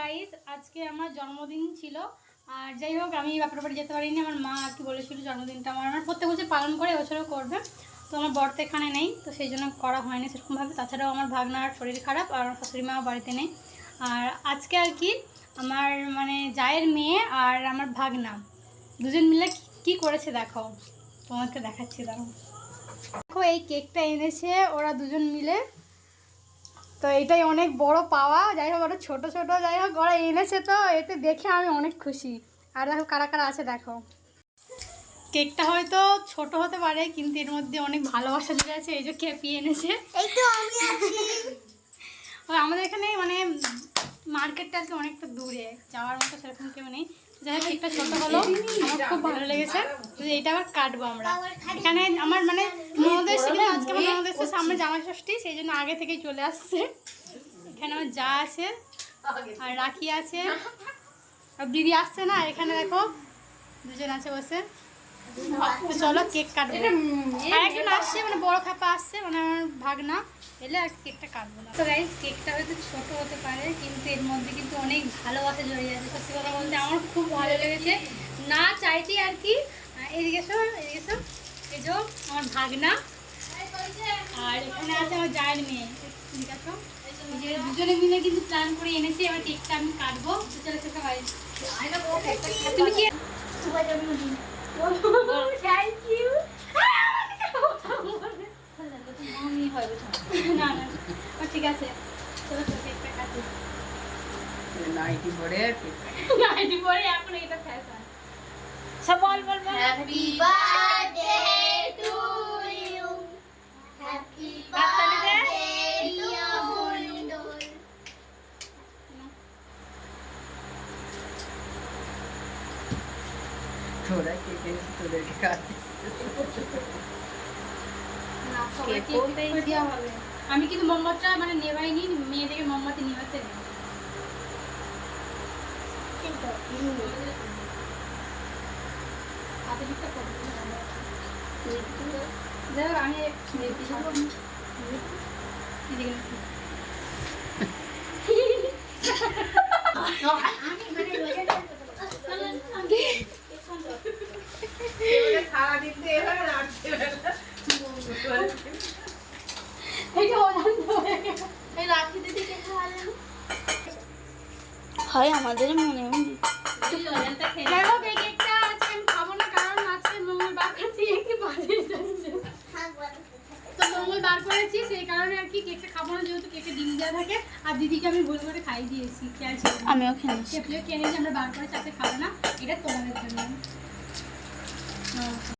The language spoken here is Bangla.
গাইস, আজকে আমার জন্মদিন ছিল। আর যাই হোক, আমি বাপের বাড়ি যেতে পারিনি। আমার মা আর কি বলেছিল জন্মদিনটা আমার প্রত্যেক বছর পালন করে, এবছরও করবে। তো আমার বর তো এখানে নেই, তো সেই জন্য করা হয়নি সেরকমভাবে। তাছাড়াও আমার ভাগনার শরীর খারাপ আর আমার শাশুড়ি মাও বাড়িতে নেই। আর আজকে আর কি আমার মানে জায়ের মেয়ে আর আমার ভাগনা দুজন মিলে কি করেছে দেখো, তোমাকে দেখাচ্ছি। দেখো এই কেকটা এনেছে ওরা দুজন মিলে। তো এটাই অনেক বড় পাওয়া। যাই হোক, ওরা ছোটো ছোটো যাই হোক ওরা এনেছে, তো এতে দেখে আমি অনেক খুশি। আর দেখো কারা কারা আছে দেখো। কেকটা হয়তো ছোট হতে পারে, কিন্তু এর মধ্যে অনেক ভালোবাসা জুড়ে আছে। এই যে কেপি এনেছে, এই তো আমি আছি। আমাদের এখানে মানে মার্কেটটা আছে অনেকটা দূরে, যাওয়ার মতো সেরকম কেউ নেই। যাই হোক, কেকটা ছোটো হলো, আমার খুব ভালো লেগেছে। এইটা আবার কাটবো আমরা। এখানে আমার মানে ননদ এসেছে, কিন্তু আজকে আমার ননদ এসেছে সামনে জামাই ষষ্ঠী, সেই জন্য আগে থেকেই চলে আসছে। এখানে আমার যা আছে আর রাখি আছে, আর দিদি আসছে না। এখানে দেখো দুজন আছে বসে। তো চলো কেক কাটবো। আর একজন আসছে, মানে বড় খাপা আসছে, মানে আমার ভাগনা এলে আর কেকটা কাটবো না। তো গাইস, কেকটা হয়তো ছোট হতে পারে, কিন্তু এর মধ্যে কিন্তু অনেক ভালোবাসা জড়িয়ে আছে। সত্যি কথা বলতে আমার খুব ভালো লেগেছে, না চাইছি আর কি। এদিকে সব এই যে আমার ভাগনা, আর এখানে আছে আমার জায়ের মেয়ে। ঠিক আছে, যে দুজনে মিলে কিন্তু প্ল্যান করে এনেছি। এবার কেকটা আমি কাটবো। চলে সেটা বাড়ি। তুমি কি থ্যাংক ইউ। না না, ঠিক আছে, চলো কেকটা কাটি। নাইটি পরে এখন এটা ফ্যাশন। সব বল happy birthday to you, happy birthday dear Bulbul. তোরা কেটে তোদেরকে কাটিস। আমি কিন্তু মোমবাতিটা মানে নেভাইনি, মেয়েদেরকে মোমবাতি নেভাতে নেই। হয় আমাদের মনে যাই হোক, এই কেকটা আজকে আমি খাবো না, কারণ আজকে মঙ্গলবার খাচ্ছি। একটু বাজে যাচ্ছে, তো মঙ্গলবার করেছি সেই কারণে আর কি কেকটা খাবো না, যেহেতু কেকে ডিম দেওয়া থাকে। আর দিদিকে আমি ভুল করে খাই দিয়েছি, খেয়াল ছিল। আমিও খেয়েছি। খেয়ে নিয়েছি, আমরা বার করে চারটে খাবো না, এটা তোমাদের জন্য।